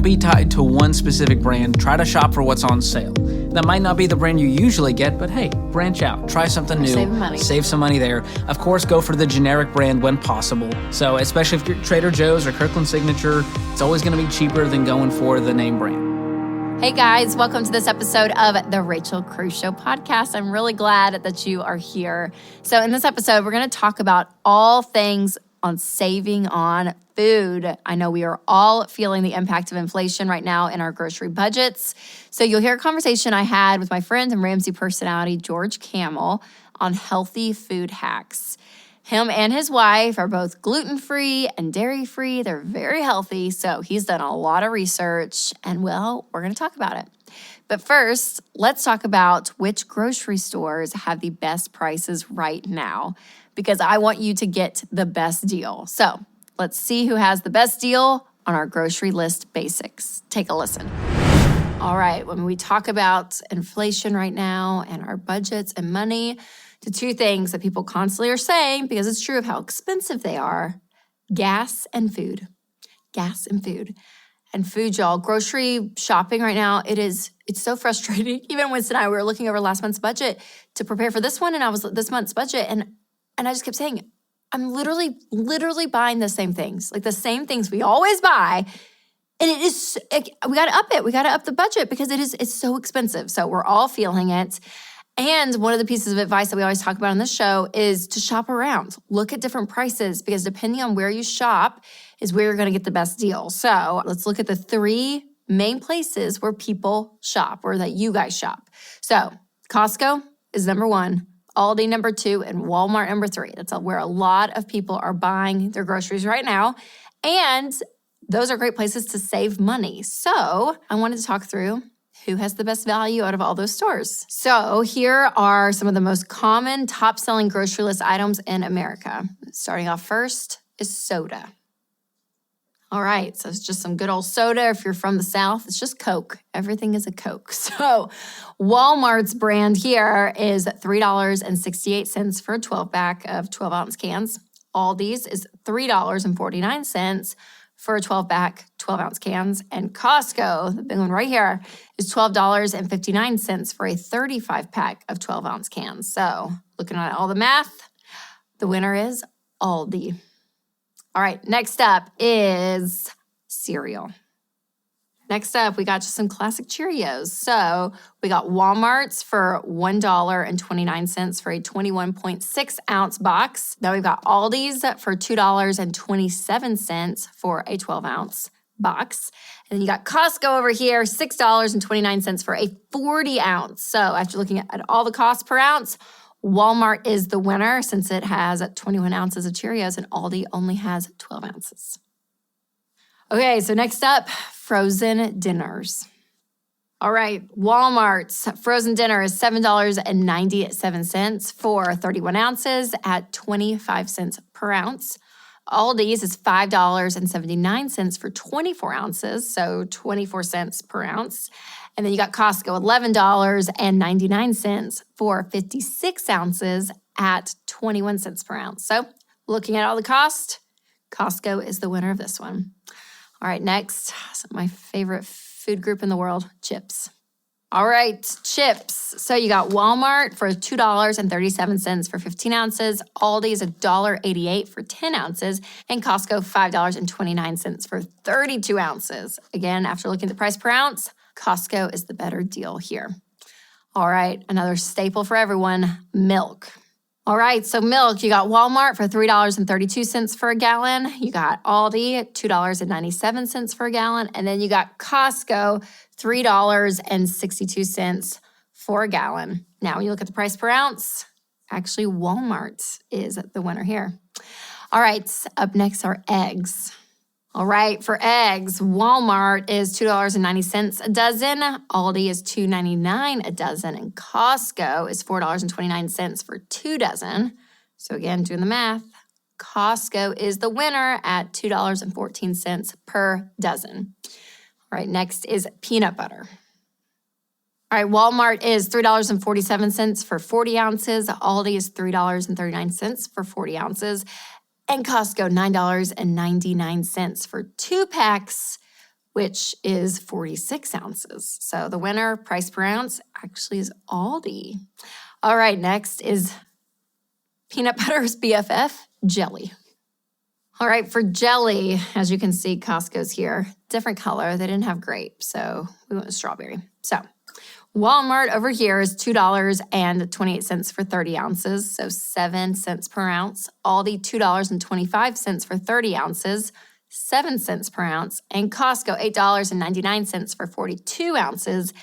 be tied to one specific brand. Try to shop for what's on sale. That might not be the brand you usually get, but hey, branch out. Try something new. Save money. Save some money there. Of course, go for the generic brand when possible. So especially if you're Trader Joe's or Kirkland Signature, it's always going to be cheaper than going for the name brand. Hey guys, welcome to this episode of the Rachel Cruze Show podcast. I'm really glad that you are here. So in this episode, we're going to talk about all things on saving on food. I know we are all feeling the impact of inflation right now in our grocery budgets. So you'll hear a conversation I had with my friend and Ramsey personality, George Kamel, on healthy food hacks. Him and his wife are both gluten-free and dairy-free. They're very healthy, so he's done a lot of research, and well, we're going to talk about it. But first, let's talk about which grocery stores have the best prices right now, because I want you to get the best deal. So let's see who has the best deal on our grocery list basics. Take a listen. All right, when we talk about inflation right now and our budgets and money, the two things that people constantly are saying, because it's true of how expensive they are, gas and food. Gas and food. And food, y'all, grocery shopping right now, it's so frustrating. Even Winston and I, we were looking over last month's budget to prepare for this one, and I was this month's budget, and I just kept saying, I'm literally buying the same things, like the same things we always buy. And we got to up it. We got to up the budget because it's so expensive. So we're all feeling it. And one of the pieces of advice that we always talk about on this show is to shop around. Look at different prices because depending on where you shop is where you're going to get the best deal. So let's look at the three main places where people shop or that you guys shop. So Costco is number one, Aldi number two, and Walmart number three. That's where a lot of people are buying their groceries right now. And those are great places to save money. So I wanted to talk through who has the best value out of all those stores. So here are some of the most common top-selling grocery list items in America. Starting off first is soda. All right, so it's just some good old soda. If you're from the South, it's just Coke. Everything is a Coke. So Walmart's brand here is $3.68 for a 12-pack of 12-ounce cans. Aldi's is $3.49 for a 12-pack, 12-ounce cans. And Costco, the big one right here, is $12.59 for a 35-pack of 12-ounce cans. So looking at all the math, the winner is Aldi. All right, next up is cereal. Next up, we got just some classic Cheerios. So we got Walmart's for $1.29 for a 21.6-ounce box. Then we've got Aldi's for $2.27 for a 12-ounce box. And then you got Costco over here, $6.29 for a 40-ounce. So after looking at all the costs per ounce, Walmart is the winner since it has 21 ounces of Cheerios and Aldi only has 12 ounces. Okay, so next up, frozen dinners. All right, Walmart's frozen dinner is $7.97 for 31 ounces at 25 cents per ounce. Aldi's is $5.79 for 24 ounces, so 24 cents per ounce. And then you got Costco, $11.99 for 56 ounces at 21 cents per ounce. So looking at all the cost, Costco is the winner of this one. All right, next, my favorite food group in the world, chips. All right, chips. So you got Walmart for $2.37 for 15 ounces, Aldi's $1.88 for 10 ounces, and Costco $5.29 for 32 ounces. Again, after looking at the price per ounce, Costco is the better deal here. All right, another staple for everyone, milk. All right, so milk, you got Walmart for $3.32 for a gallon. You got Aldi at $2.97 for a gallon. And then you got Costco, $3.62 for a gallon. Now, when you look at the price per ounce, actually Walmart is the winner here. All right, up next are eggs. All right, for eggs, Walmart is $2.90 a dozen, Aldi is $2.99 a dozen, and Costco is $4.29 for 2 dozen. So again, doing the math, Costco is the winner at $2.14 per dozen. All right, next is peanut butter. All right, Walmart is $3.47 for 40 ounces, Aldi is $3.39 for 40 ounces, and Costco, $9.99 for 2 packs, which is 46 ounces. So the winner, price per ounce, actually is Aldi. All right, next is peanut butter's BFF, jelly. All right, for jelly, as you can see, Costco's here. Different color. They didn't have grape, so we went with strawberry. So Walmart over here is $2.28 for 30 ounces, so 7 cents per ounce. Aldi, $2.25 for 30 ounces, 7 cents per ounce. And Costco, $8.99 for 42 ounces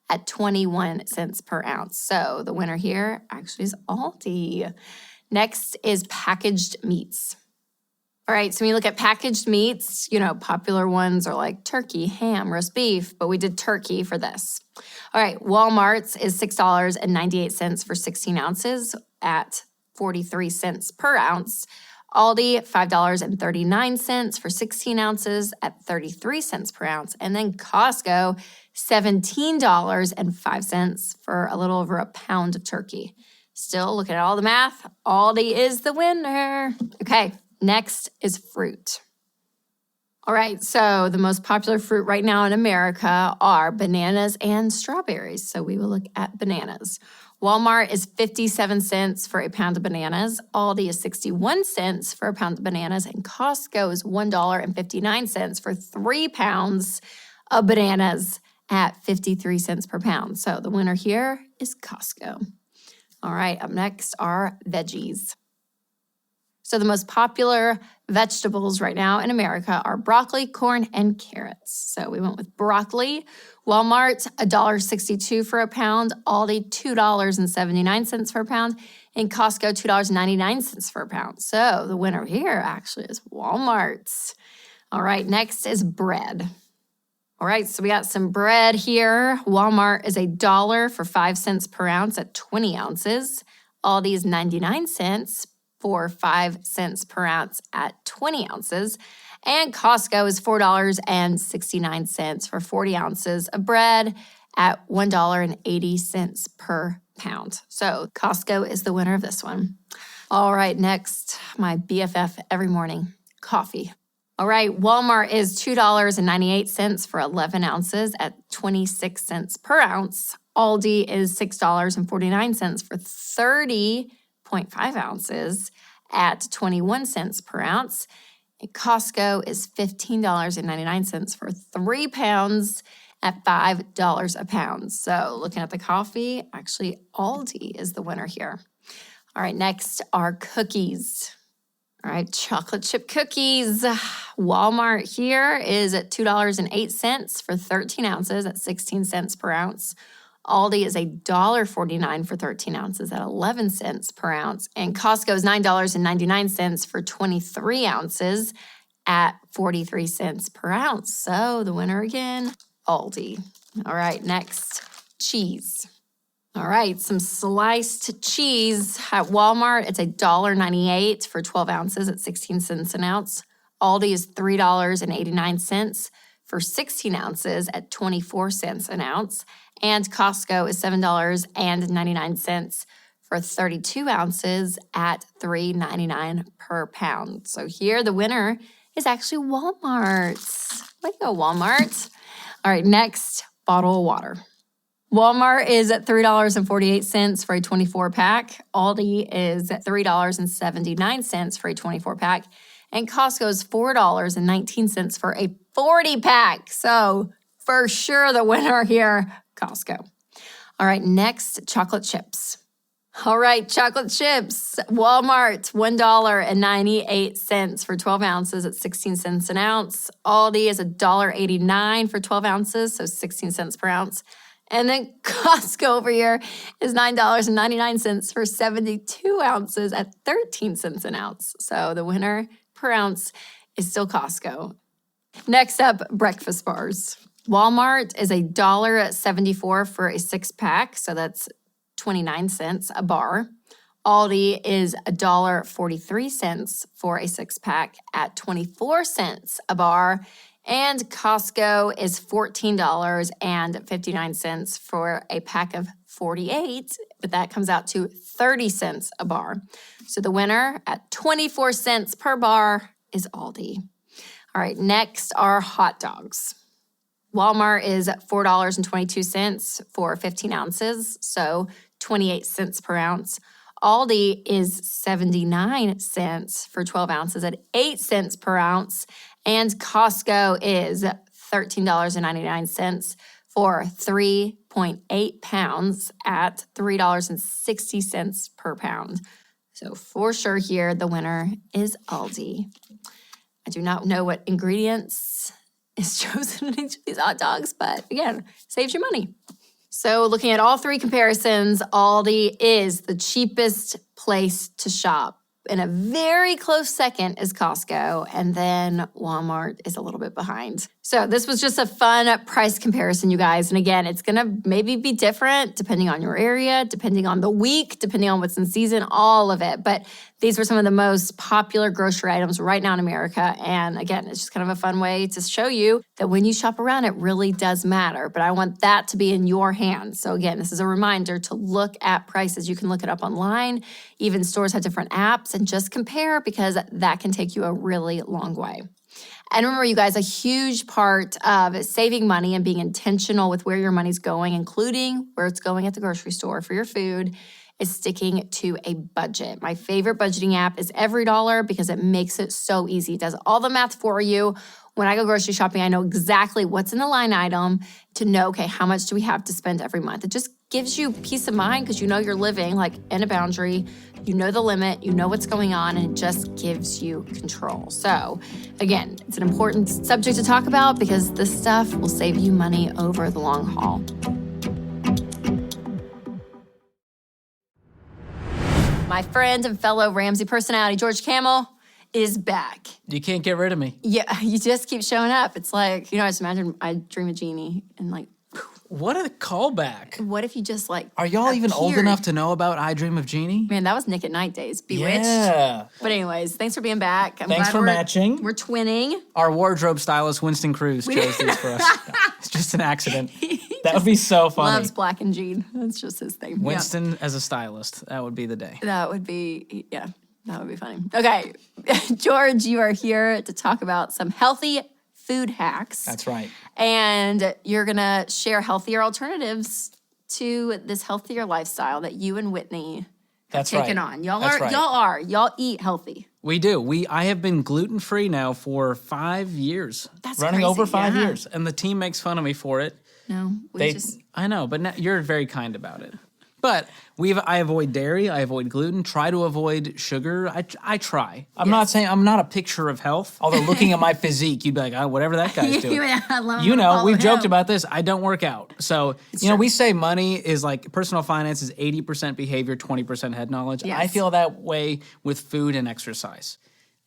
at 21 cents per ounce. So the winner here actually is Aldi. Next is packaged meats. All right, so when you look at packaged meats, popular ones are like turkey, ham, roast beef, but we did turkey for this. All right, Walmart's is $6.98 for 16 ounces at 43 cents per ounce. Aldi, $5.39 for 16 ounces at 33 cents per ounce. And then Costco, $17.05 for a little over a pound of turkey. Still, looking at all the math, Aldi is the winner. Okay. Next is fruit. All right, so the most popular fruit right now in America are bananas and strawberries. So we will look at bananas. Walmart is 57 cents for a pound of bananas. Aldi is 61 cents for a pound of bananas. And Costco is $1.59 for 3 pounds of bananas at 53 cents per pound. So the winner here is Costco. All right, up next are veggies. So the most popular vegetables right now in America are broccoli, corn, and carrots. So we went with broccoli. Walmart, $1.62 for a pound. Aldi, $2.79 for a pound. And Costco, $2.99 for a pound. So the winner here actually is Walmart. All right, next is bread. All right, so we got some bread here. Walmart is $1 for 5 cents per ounce at 20 ounces. Aldi is 99 cents for 5 cents per ounce at 20 ounces. And Costco is $4.69 for 40 ounces of bread at $1.80 per pound. So Costco is the winner of this one. All right, next, my BFF every morning, coffee. All right, Walmart is $2.98 for 11 ounces at 26 cents per ounce. Aldi is $6.49 for 30.5 ounces at 21 cents per ounce. And Costco is $15.99 for 3 pounds at $5 a pound. So looking at the coffee, actually Aldi is the winner here. All right, next are cookies. All right, chocolate chip cookies. Walmart here is at $2.08 for 13 ounces at 16 cents per ounce. Aldi is $1.49 for 13 ounces at 11 cents per ounce. And Costco is $9.99 for 23 ounces at 43 cents per ounce. So the winner again, Aldi. All right, next, cheese. All right, some sliced cheese at Walmart. It's $1.98 for 12 ounces at 16 cents an ounce. Aldi is $3.89 for 16 ounces at 24 cents an ounce. And Costco is $7.99 for 32 ounces at $3.99 per pound. So here the winner is actually Walmart. Way to go, Walmart. All right, next, bottle of water. Walmart is at $3.48 for a 24-pack. Aldi is at $3.79 for a 24-pack. And Costco is $4.19 for a 40-pack. So for sure the winner here, Costco. All right, next, chocolate chips. All right, chocolate chips. Walmart, $1.98 for 12 ounces at 16 cents an ounce. Aldi is $1.89 for 12 ounces, so 16 cents per ounce. And then Costco over here is $9.99 for 72 ounces at 13 cents an ounce. So the winner per ounce is still Costco. Next up, breakfast bars. Walmart is $1.74 for a 6-pack, so that's 29 cents a bar. Aldi is $1.43 for a 6-pack at 24 cents a bar. And Costco is $14.59 for a pack of 48, but that comes out to 30 cents a bar. So the winner at 24 cents per bar is Aldi. All right, next are hot dogs. Walmart is $4.22 for 15 ounces, so 28 cents per ounce. Aldi is 79 cents for 12 ounces at 8 cents per ounce. And Costco is $13.99 for 3.8 pounds at $3.60 per pound. So for sure here, the winner is Aldi. I do not know what ingredients is chosen in each of these hot dogs, but again, saves you money. So looking at all three comparisons, Aldi is the cheapest place to shop. In a very close second is Costco, and then Walmart is a little bit behind. So this was just a fun price comparison, you guys. And again, it's gonna maybe be different depending on your area, depending on the week, depending on what's in season, all of it. But these were some of the most popular grocery items right now in America. And again, it's just kind of a fun way to show you that when you shop around, it really does matter. But I want that to be in your hands. So again, this is a reminder to look at prices. You can look it up online. Even stores have different apps, and just compare, because that can take you a really long way. And remember, you guys, a huge part of saving money and being intentional with where your money's going, including where it's going at the grocery store for your food, is sticking to a budget. My favorite budgeting app is EveryDollar because it makes it so easy. It does all the math for you. When I go grocery shopping, I know exactly what's in the line item to know, okay, how much do we have to spend every month? It just gives you peace of mind because you know you're living like in a boundary. You know the limit, you know what's going on, and it just gives you control. So again, it's an important subject to talk about because this stuff will save you money over the long haul. My friend and fellow Ramsey personality, George Kamel, is back. You can't get rid of me. Yeah, you just keep showing up. It's like, I just imagine I dream a genie and like, What a callback. what if you just like Are y'all even old appeared? enough to know about I Dream of Jeannie? Man, that was Nick at Night days. Bewitched. Yeah. But anyways, thanks for being back. I'm Thanks glad for we're- matching. We're twinning. Our wardrobe stylist, Winston Cruz, chose these for us. It's just an accident. That would be so funny. Loves black and jean. That's just his thing. Winston as a stylist. That would be the day. Yeah, that would be funny. Okay, George, you are here to talk about some healthy food hacks. That's right. And you're going to share healthier alternatives to this healthier lifestyle that you and Whitney have taken on. Y'all eat healthy. We do. I have been gluten-free now for 5 years. That's running crazy, over 5 yeah. years. And the team makes fun of me for it. No, I know, but now, you're very kind about it. But I avoid dairy, I avoid gluten, try to avoid sugar. I try. I'm not saying I'm not a picture of health. Although looking at my physique, you'd be like, oh, whatever that guy's doing. We've joked about this. I don't work out. So, we say money is like personal finance is 80% behavior, 20% head knowledge. Yes. I feel that way with food and exercise.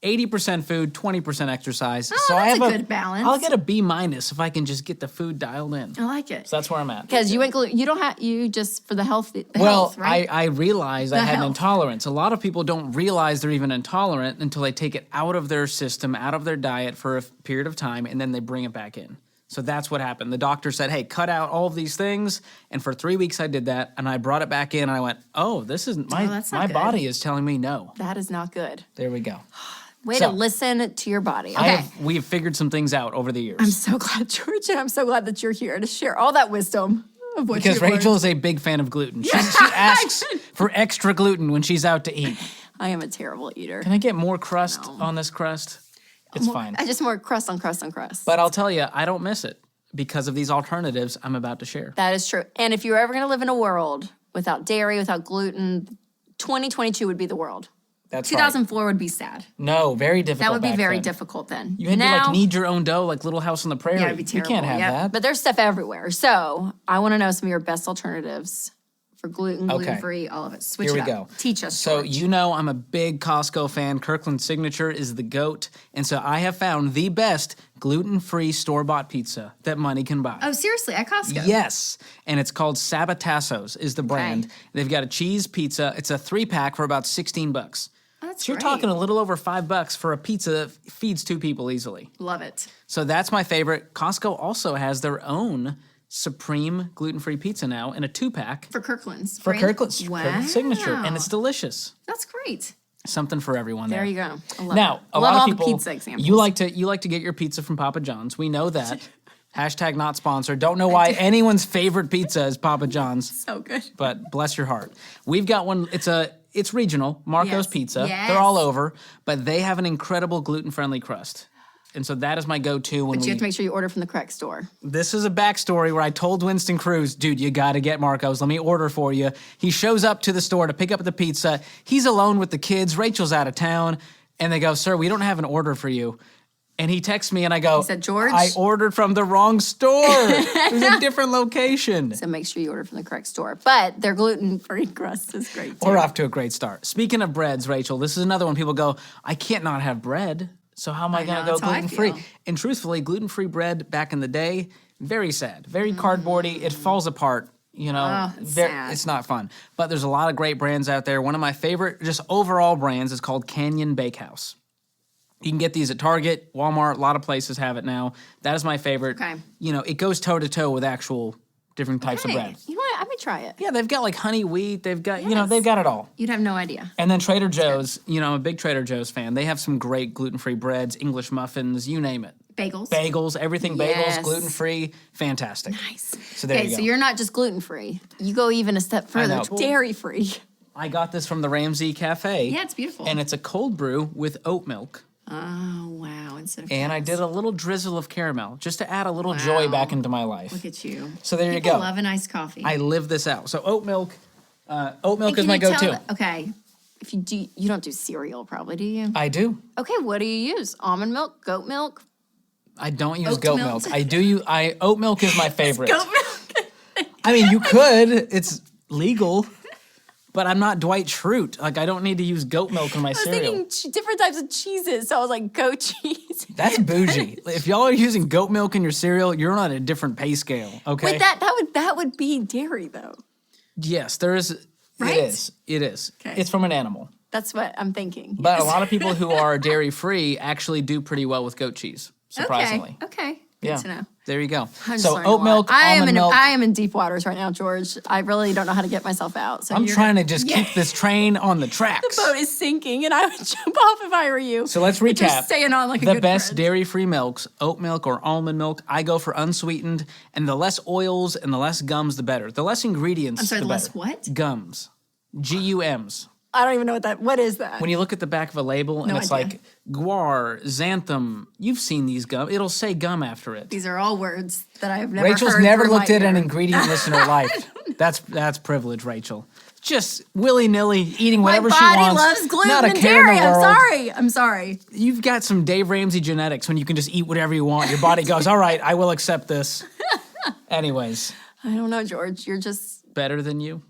80% food, 20% exercise. Oh, that's a good balance. I'll get a B- if I can just get the food dialed in. I like it. So that's where I'm at. Because you just for the health, Well, right? I realized I had an health. intolerance. A lot of people don't realize they're even intolerant until they take it out of their system, out of their diet for a period of time, and then they bring it back in. So that's what happened. The doctor said, hey, cut out all of these things. And for 3 weeks I did that, and I brought it back in, and I went, oh, this isn't that's not my good. body is telling me no. That is not good. There we go. Way to listen to your body. I Okay. we have figured some things out over the years. I'm so glad, George, and I'm so glad that you're here to share all that wisdom of what because you've learned. Rachel is a big fan of gluten. She asks for extra gluten when she's out to eat. I am a terrible eater. Can I get more crust on this crust? It's fine. I just more crust on crust on crust. But I'll tell you, I don't miss it because of these alternatives I'm about to share. That is true. And if you're ever going to live in a world without dairy, without gluten, 2022 would be the world. That's 2004 would be sad. No, very difficult. That would be back very then. difficult then. You had to like knead your own dough, like Little House on the Prairie. Yeah, it'd be terrible. You can't have Yep. that. But there's stuff everywhere. So I want to know some of your best alternatives for gluten-free, all of it. Switch Here it we up. go. Teach us, So George. I'm a big Costco fan. Kirkland Signature is the GOAT. And so I have found the best gluten-free store-bought pizza that money can buy. Oh, seriously, at Costco? Yes, and it's called Sabatassos is the brand. Okay. They've got a cheese pizza. It's a 3-pack for about $16. Oh, that's So you're great. talking a little over $5 for a pizza that feeds 2 people easily. Love it. So that's my favorite. Costco also has their own Supreme gluten-free pizza now in a 2-pack For Kirkland's. for brand? Kirkland's Wow. Signature, and it's delicious. That's great. Something for everyone there. There you go. I love Now, it. a Love lot all of people the pizza examples. you like to get your pizza from Papa John's. We know that. Hashtag not sponsored. Don't know why anyone's favorite pizza is Papa John's. So good. But bless your heart. We've got one. It's regional. Marco's Yes. Pizza. Yes. They're all over, but they have an incredible gluten-friendly crust. And so that is my go-to when But you have to make sure you order from the correct store. This is a backstory where I told Winston Cruz, dude, you got to get Marco's. Let me order for you. He shows up to the store to pick up the pizza. He's alone with the kids. Rachel's out of town. And they go, sir, we don't have an order for you. And he texts me and I go, He said, George? I ordered from the wrong store. It was a different location. So make sure you order from the correct store. But their gluten-free crust is great, too. We're off to a great start. Speaking of breads, Rachel, this is another one. People go, I can't not have bread. So how am I going to go that's how I gluten-free? feel. And truthfully, gluten-free bread back in the day, very sad. Very cardboardy. It falls apart. You know, Oh, sad. it's not fun. But there's a lot of great brands out there. One of my favorite, just overall brands, is called Canyon Bakehouse. You can get these at Target, Walmart, a lot of places have it now. That is my favorite. Okay. You know, it goes toe-to-toe with actual different types of Hey, bread. you know what? I may try it. Yeah, they've got like honey wheat. They've got, Yes. they've got it all. You'd have no idea. And then Trader Joe's, I'm a big Trader Joe's fan. They have some great gluten-free breads, English muffins, you name it. Bagels. Bagels, everything Yes. bagels, gluten-free, fantastic. Nice. So there you go. So you're not just gluten-free. You go even a step further. know. It's dairy-free. I got this from the Ramsey Cafe. Yeah, it's beautiful. And it's a cold brew with oat milk. Oh, wow. Instead of And I did a little drizzle of caramel just to add a little joy Wow. back into my life. Look at you. So there People you go. love a nice coffee. I live this out. So oat milk And is can my you tell go-to. that- Okay. If you don't do cereal probably, do you? I do. Okay, what do you use? Almond milk, goat milk, I don't use Oat goat milk. milk. Oat milk is my favorite. goat milk. I mean, you could. It's legal. But I'm not Dwight Schrute. Like, I don't need to use goat milk in my I was cereal. thinking different types of cheeses, so I was like, goat cheese. That's bougie. If y'all are using goat milk in your cereal, you're on a different pay scale, okay? Wait, that would be dairy though. Yes, there is. Right? It is. Okay. It's from an animal. That's what I'm thinking. But Yes. a lot of people who are dairy-free actually do pretty well with goat cheese, surprisingly. Okay. Good Yeah. to know. There you go. I'm just So learning a oat lot. milk, I almond milk. am in deep waters right now, George. I really don't know how to get myself out. So I'm you're trying to gonna- just Yeah. keep this train on the tracks. The boat is sinking, and I would jump off if I were you. So let's But you're recap. staying on like a The good best friend. dairy-free milks, oat milk or almond milk. I go for unsweetened, and the less oils and the less gums, the better. The less ingredients, I'm sorry, the the less better. what? Gums. GUMs. I don't even know what is that? When you look at the back of a label and No it's idea. like guar, xanthan, you've seen these gum. It'll say gum after it. These are all words that I have never Rachel's heard never through looked my at an ear. ingredient list in her life. That's privilege, Rachel. Just willy-nilly eating My whatever she body wants. loves gluten Not a and care in dairy. the I'm world. sorry. I'm sorry. You've got some Dave Ramsey genetics when you can just eat whatever you want. Your body goes, all right, I will accept this. Anyways, I don't know, George. You're just better than you.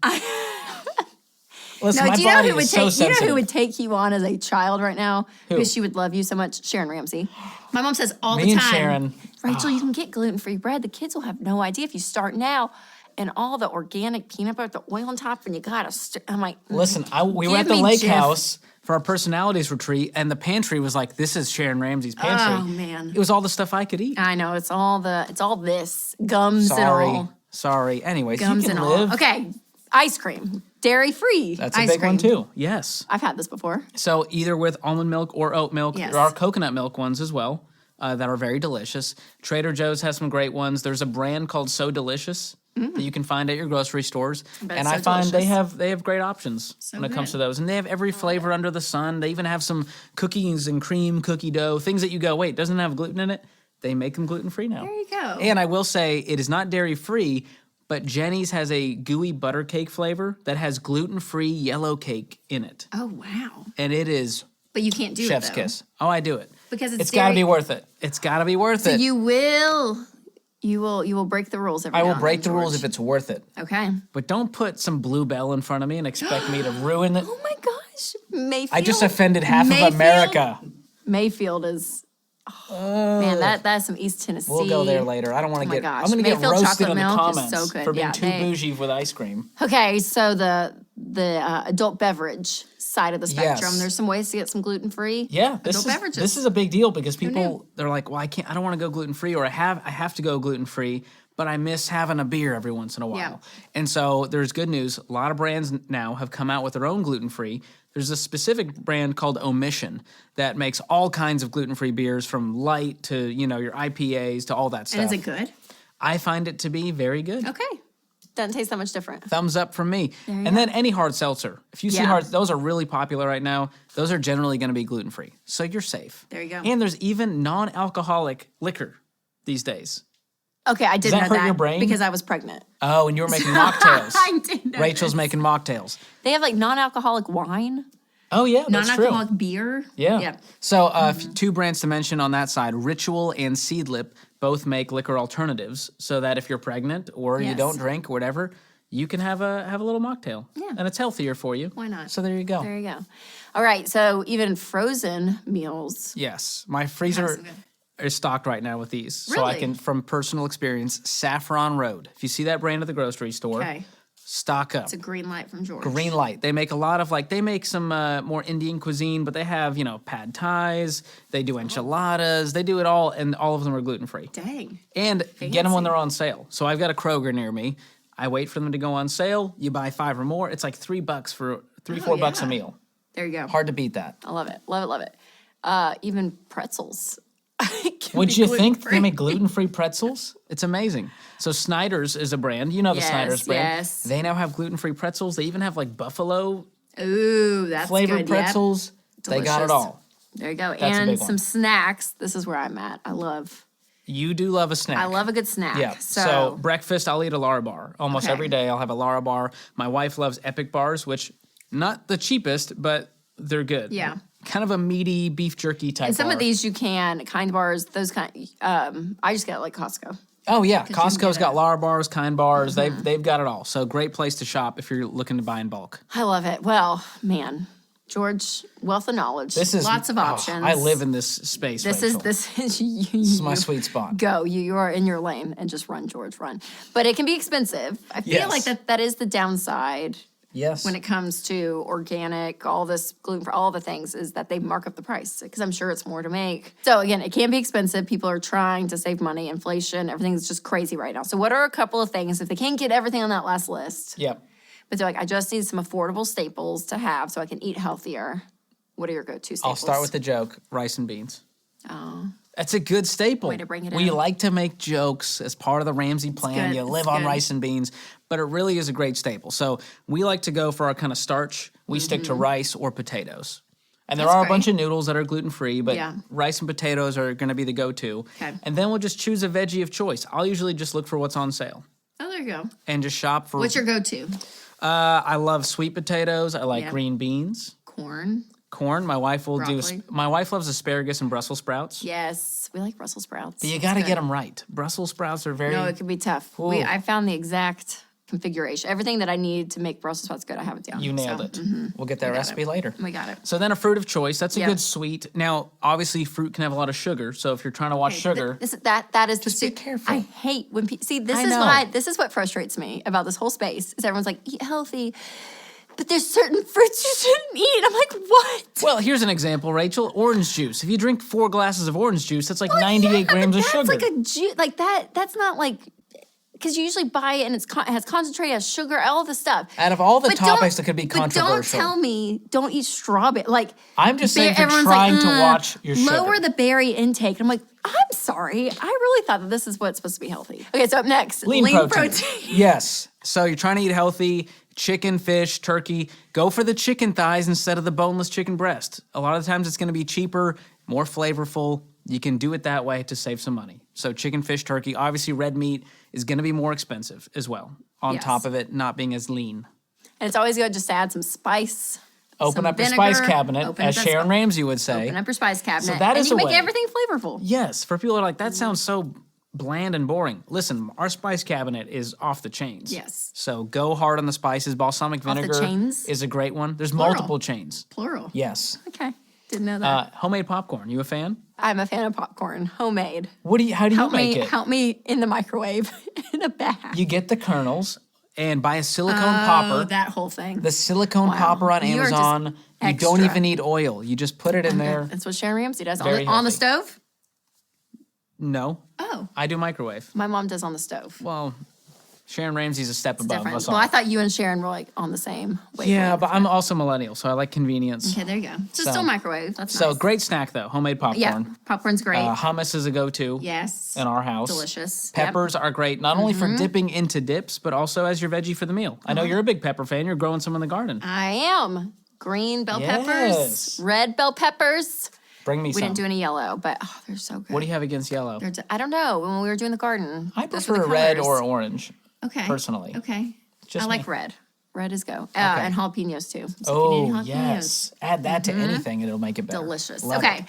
Listen, no. my Do you know body who would is take? so You know sensitive. who would take you on as a child right now? Who? Because she would love you so much. Sharon Ramsey. My mom says all Me the and time. Sharon. Rachel, you can get gluten-free bread. The kids will have no idea if you start now. And all the organic peanut butter, the oil on top, and you gotta. I'm like, Listen, we were Give at the me lake Jif. house for our personalities retreat, and the pantry was like, this is Sharon Ramsey's pantry. Oh, man. It was all the stuff I could eat. I know it's all this gums and all. Sorry. Anyways, Gums you can and live. all. Okay, ice cream, dairy-free. That's a ice big cream. one too. Yes. I've had this before. So either with almond milk or oat milk. Yes. There are coconut milk ones as well that are very delicious. Trader Joe's has some great ones. There's a brand called So Delicious that you can find at your grocery stores. bet And it's I so find delicious. they have great options when it comes good. to those. And they have every flavor under the sun. They even have some cookies and cream cookie dough, things that you go, wait, doesn't it have gluten in it? They make them gluten-free now. There you go. And I will say it is not dairy-free, but Jenny's has a gooey butter cake flavor that has gluten-free yellow cake in it. Oh wow! And it is But you can't do chef's it though. kiss. Oh, I do it. Because it's got to dairy- be worth it. It's got to be worth So it. you will break the rules every I now will and break the then, rules if George. it's worth it. Okay. But don't put some bluebell in front of me and expect me to ruin it. Oh my gosh, Mayfield. I just offended half Mayfield? of America. Mayfield is. Oh, man, that's some East Tennessee. We'll go there later. I don't want Oh to my get. gosh. I'm going to get Mayfield roasted chocolate in the milk is comments so good. for being Yeah, too they- bougie with ice cream. Okay, so the adult beverage side of the spectrum. Yes. There's some ways to get some gluten free. Yeah, adult beverages. this is a big deal because knew? people they're like, well, I don't want to go gluten free, or I have to go gluten free, but I miss having a beer every once in a while. Yeah. And so there's good news. A lot of brands now have come out with their own gluten free. There's a specific brand called Omission that makes all kinds of gluten-free beers, from light to, your IPAs to all that stuff. And is it good? I find it to be very good. Okay. Doesn't taste that much different. Thumbs up from me. And then any hard seltzer. If you see those are really popular right now. Those are generally going to be gluten-free. So you're safe. There you go. And there's even non-alcoholic liquor these days. Okay, I did Does that know hurt your brain? because I was pregnant. Oh, and you were making mocktails. I did know Rachel's this. making mocktails. They have like non-alcoholic wine, Oh, yeah, that's true. non-alcoholic beer. Yeah. So two brands to mention on that side, Ritual and Seedlip, both make liquor alternatives so that if you're pregnant or you don't drink or whatever, you can have a little mocktail. Yeah. And it's healthier for you. Why not? So there you go. There you go. All right, so even frozen meals. Yes. My freezer is stocked right now with these. So I Really? can, from personal experience, Saffron Road. If you see that brand at the grocery store, Okay, stock up. it's a green light from George. Green light. They make a lot of they make some more Indian cuisine, but they have, pad thais, they do enchiladas, they do it all, and all of them are gluten-free. Dang. And get them when they're on sale. So I've got a Kroger near me. I wait for them to go on sale. You buy 5 or more. It's like $3 for $4 a meal. There you go. Hard to beat that. I love it. Love it. Love it. Even pretzels. Would you think they make gluten-free pretzels? It's amazing. So Snyder's is a brand. You know the Snyder's brand. Yes. They now have gluten-free pretzels. They even have buffalo Ooh, that's flavored good. pretzels. Yep. They got it Delicious. all. There you go. That's a and big one. some snacks. This is where I'm at. You do love a snack. I love a good snack. Yeah. So breakfast, I'll eat a Lara bar. Almost every day I'll have a Lara bar. My wife loves Epic bars, which not the cheapest, but they're good. Yeah. Kind of a meaty beef jerky type and some bar. of these you can, Kind bars, those kind, I just get it like Costco. Oh, yeah. you can Costco's get got it. Lara bars, Kind bars. They've got it all. So great place to shop if you're looking to buy in bulk. I love it. Well, man, George, wealth of knowledge. This is lots of options. I live in this space. This Rachel. is you. This is my sweet spot. Go. You are in your lane and just run, George, run. But it can be expensive. I feel Yes. like that is the downside Yes. when it comes to organic, all this gluten for all the things is that they mark up the price because I'm sure it's more to make. So again, it can be expensive. People are trying to save money, inflation, everything's just crazy right now. So what are a couple of things if they can't get everything on that last list? Yep. But they're like, I just need some affordable staples to have so I can eat healthier. What are your go-to staples? I'll start with the joke, rice and beans. Oh, That's a good staple. Way to bring it We in. like to make jokes as part of the Ramsey plan. good. You live It's on good. rice and beans, but it really is a great staple. So we like to go for our kind of starch. We stick to rice or potatoes. And there Mm-hmm. That's are a great. bunch of noodles that are gluten-free, but Yeah. rice and potatoes are going to be the go-to. Okay. And then we'll just choose a veggie of choice. I'll usually just look for what's on sale oh, there you go. and just shop for. What's your go-to? I love sweet potatoes. I like Yeah. green beans, Corn. corn. My wife will Broccoli. do. My wife loves asparagus and Brussels sprouts. Yes, we like Brussels sprouts. But you got to get them right. Brussels sprouts are very. No, it can be tough. Ooh. I found the exact configuration. Everything that I need to make Brussels sprouts good, I have it down. You nailed it. We'll get that got recipe it. later. We got it. So then a fruit of choice. That's a Yeah. good sweet. Now, obviously, fruit can have a lot of sugar. So if you're trying to watch sugar, That is Just the be careful. I hate when people see this I is know. why this is what frustrates me about this whole space is everyone's like eat healthy, but there's certain fruits you shouldn't eat. I'm like, what? well, here's an example, Rachel. Orange juice. If you drink 4 glasses of orange juice, that's like 98 grams of sugar. That's like a juice like that. That's not like because you usually buy it and it has concentrate, has sugar, all this stuff. Out of all the But topics don't- that could be But don't controversial. tell me don't eat strawberry. Like I'm just saying if you're everyone's trying to watch your lower sugar. the berry intake. I'm like, I'm sorry. I really thought that this is what's supposed to be healthy. Okay, so up next, Lean protein. Yes. So you're trying to eat healthy, chicken, fish, turkey. Go for the chicken thighs instead of the boneless chicken breast. A lot of times it's going to be cheaper, more flavorful. You can do it that way to save some money. So chicken, fish, turkey. Obviously, red meat is going to be more expensive as well, on Yes. top of it not being as lean. And it's always good just to add some spice. Open some up your spice vinegar, cabinet, open as up that Sharon spi- Ramsey would say. Open up your spice cabinet. that and is you a make way. everything flavorful. Yes, for people that are like, that sounds so bland and boring. Listen, our spice cabinet is off the chains. Yes. So go hard on the spices. Balsamic the vinegar chains? is a great one. There's Plural. multiple chains. Plural. Yes. Okay. Didn't know that. Homemade popcorn. You a fan? I'm a fan of popcorn, homemade. How do you Help make me, it? help me in the microwave in a bag. You get the kernels and buy a silicone Oh, popper. that whole thing. The silicone Wow. popper on You are just Amazon. You don't extra. even need oil. You just put it in there. That's what Sharon Ramsey does. Very On the healthy. stove? No, Oh. I do microwave. My mom does on the stove. Well, Sharon Ramsey's a step above Different. us all. Well, I thought you and Sharon were like on the same wavelength. Yeah, but I'm also millennial, so I like convenience. Okay, there you go. So still microwave. That's So nice. great snack though, homemade popcorn. Yeah, popcorn's great. Hummus is a go-to. Yes. In our house. Delicious. Peppers are great, not only for dipping into dips, but also as your veggie for the meal. I know you're a big pepper fan. You're growing some in the garden. I am. Green bell Yes. peppers, red bell peppers. Bring me We some. didn't do any yellow, but they're so good. What do you have against yellow? I don't know. When we were doing the garden, I those were prefer the red colors. or orange. Okay. Personally. Okay. Just I like me. red. Red is go. And jalapenos too. So Oh, if you need jalapenos, yes. Add that to anything and it'll make it better. delicious. Love Okay. it.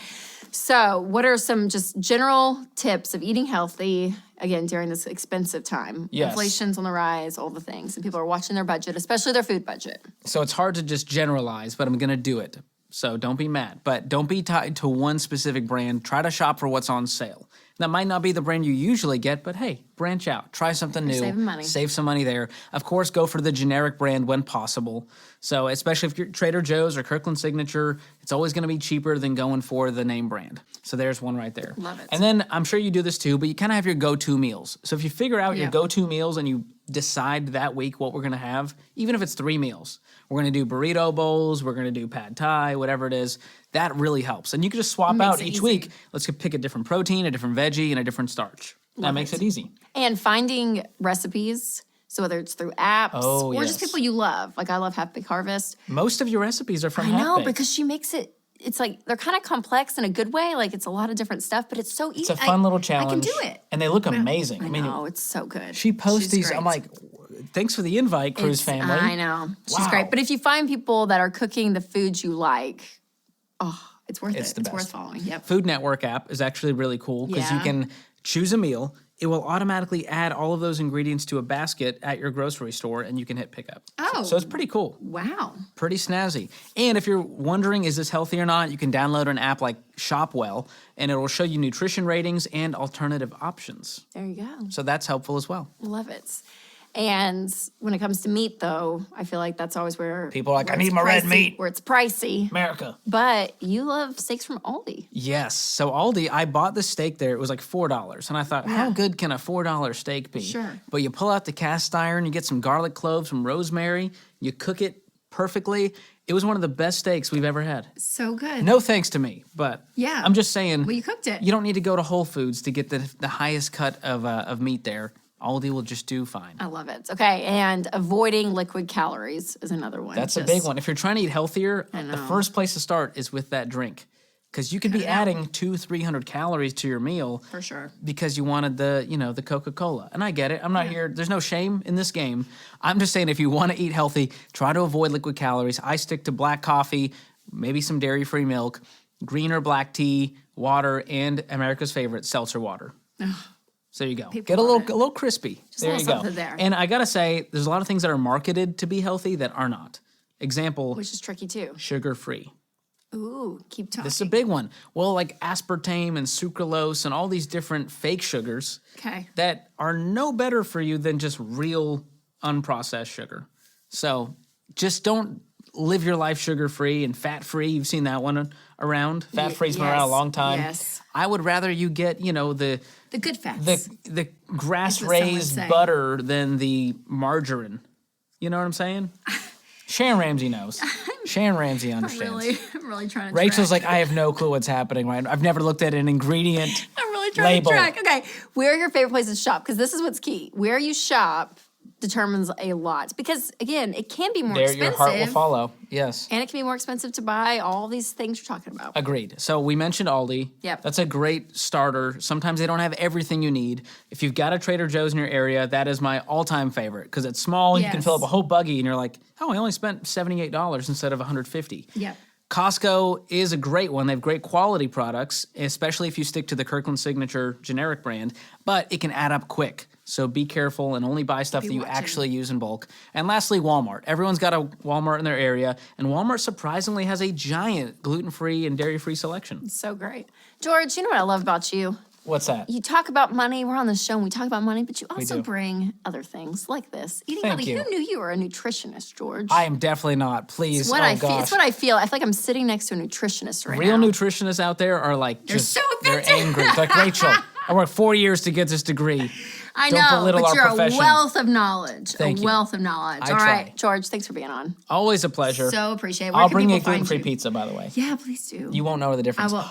So, what are some just general tips of eating healthy again during this expensive time? Yes. Inflation's on the rise, all the things, and people are watching their budget, especially their food budget. So it's hard to just generalize, but I'm going to do it. So don't be mad, but don't be tied to one specific brand. Try to shop for what's on sale. That might not be the brand you usually get, but hey, branch out. Try something new. saving money. Save some money there. Of course, go for the generic brand when possible. So especially if you're Trader Joe's or Kirkland Signature, it's always going to be cheaper than going for the name brand. So there's one right there. Love it. And then I'm sure you do this too, but you kind of have your go-to meals. So if you figure out your Yeah. go-to meals and you decide that week what we're going to have, even if it's 3 meals, we're going to do burrito bowls, we're going to do pad thai, whatever it is, that really helps. And you can just swap Makes out it each easy. week. Let's pick a different protein, a different veggie, and a different starch. That makes it easy. And finding recipes, so whether it's through apps Oh, or just yes. people you love. Like I love Half Big Harvest. Most of your recipes are from I know Half-Baked. because she makes it. It's like they're kind of complex in a good way. Like it's a lot of different stuff, but it's so easy. It's a fun little challenge. I can do it. And they look amazing. I know it's so good. she posts She's these. great. I'm like, thanks for the invite, Cruise It's- family. I know she's Wow. great. But if you find people that are cooking the foods you like, it's worth It's it. the It's best. worth following. Yep. Food Network app is actually really cool because you Yeah. can choose a meal. It will automatically add all of those ingredients to a basket at your grocery store and you can hit pickup. Oh. So it's pretty cool. Wow. Pretty snazzy. And if you're wondering, is this healthy or not, you can download an app like Shopwell and it will show you nutrition ratings and alternative options. There you go. So that's helpful as well. Love it. And when it comes to meat, though, I feel like that's always where People are like, where "I need it's my red pricey- meat." Where it's pricey. America. But you love steaks from Aldi. Yes. So Aldi, I bought the steak there. It was like $4. And I thought, how good can a $4 steak be? Sure. But you pull out the cast iron, you get some garlic cloves, some rosemary, you cook it perfectly. It was one of the best steaks we've ever had. So good. No thanks to me, but Yeah. I'm just saying. Well, you cooked it. You don't need to go to Whole Foods to get the highest cut of meat there. Aldi will just do fine. I love it. Okay. And avoiding liquid calories is another one. That's a Just- big one. If you're trying to eat healthier, the know. first place to start is with that drink. Because you could be adding 200-300 calories to your meal For sure. because you wanted the Coca-Cola. And I get it. I'm not here. There's no shame in this game. I'm just saying if you want to eat healthy, try to avoid liquid calories. I stick to black coffee, maybe some dairy-free milk, green or black tea, water, and America's favorite, seltzer water. So there you go. Get a love little crispy. a There you little go. something there. And I gotta say, there's a lot of things that are marketed to be healthy that are not. Example, Which is tricky too. sugar-free. Ooh, keep talking. This is a big one. Well, like aspartame and sucralose and all these different fake sugars Okay. that are no better for you than just real unprocessed sugar. So just don't live your life sugar-free and fat-free. You've seen that one around. Fat-free's been around a yes, long time. yes. I would rather you get, the The good fats. the grass That's what some would raised say. butter than the margarine. You know what I'm saying? Sharon Ramsey knows. Sharon Ramsey understands. I'm really trying to Rachel's track. like, I have no clue what's happening, right? I've never looked at an ingredient. I'm really trying label. to track. Okay, where are your favorite places to shop? Because this is what's key. Where you shop determines a lot. Because again, it can be more There, expensive. your heart will follow. Yes. And it can be more expensive to buy all these things you're talking about. Agreed. So we mentioned Aldi. Yep. That's a great starter. Sometimes they don't have everything you need. If you've got a Trader Joe's in your area, that is my all-time favorite because it's small. You can Yes. fill up a whole buggy, and you're like, oh, I only spent $78 instead of $150. Yep. Costco is a great one. They have great quality products, especially if you stick to the Kirkland Signature generic brand, but it can add up quick. So be careful and only buy stuff that you watching. actually use in bulk. And lastly, Walmart. Everyone's got a Walmart in their area, and Walmart surprisingly has a giant gluten-free and dairy-free selection. So great. George, you know what I love about you? What's that? You talk about money. We're on the show and we talk about money, but you also do. bring other things like this. Eating Thank healthy. you. Who knew you were a nutritionist, George? I am definitely not. Please, What oh I feel. gosh. It's what I feel. I feel like I'm sitting next to a nutritionist right Real now. nutritionists out there are like, They're so they're offended. angry. It's like, Rachel, I worked 4 years to get this degree. I Don't know, belittle but our you're profession. a wealth of knowledge. Thank you. Wealth of knowledge. I All try. right, George, thanks for being on. Always a pleasure. So appreciate it. I'll bring you gluten-free pizza, by the way. Yeah, please do. You won't know the I difference. will.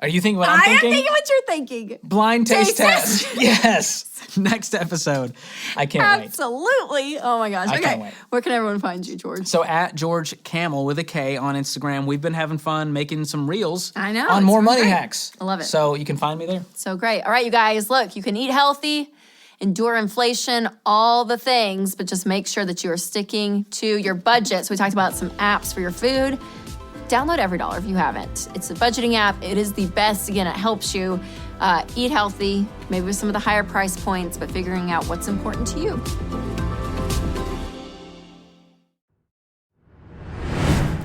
Are you thinking what I'm I am thinking? thinking what you're thinking. Blind taste Taste test. Yes. Next episode. I can't wait. Absolutely. Oh my gosh. I Okay. can't wait. Where can everyone find you, George? So at George Kamel with a K on Instagram, we've been having fun making some reels I know, on it's more been money great. hacks. I love it. So you can find me there. So great. All right, you guys, look, you can eat healthy, endure inflation, all the things, but just make sure that you are sticking to your budget. So we talked about some apps for your food. Download EveryDollar if you haven't. It's a budgeting app. It is the best. Again, it helps you eat healthy, maybe with some of the higher price points, but figuring out what's important to you.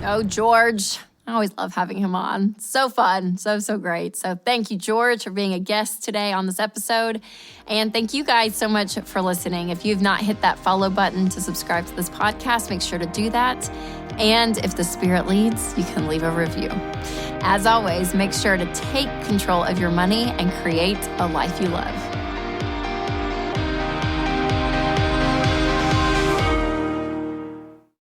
Oh, George. I always love having him on. So fun. So great. So thank you, George, for being a guest today on this episode. And thank you guys so much for listening. If you've not hit that follow button to subscribe to this podcast, make sure to do that. And if the Spirit leads, you can leave a review. As always, make sure to take control of your money and create a life you love.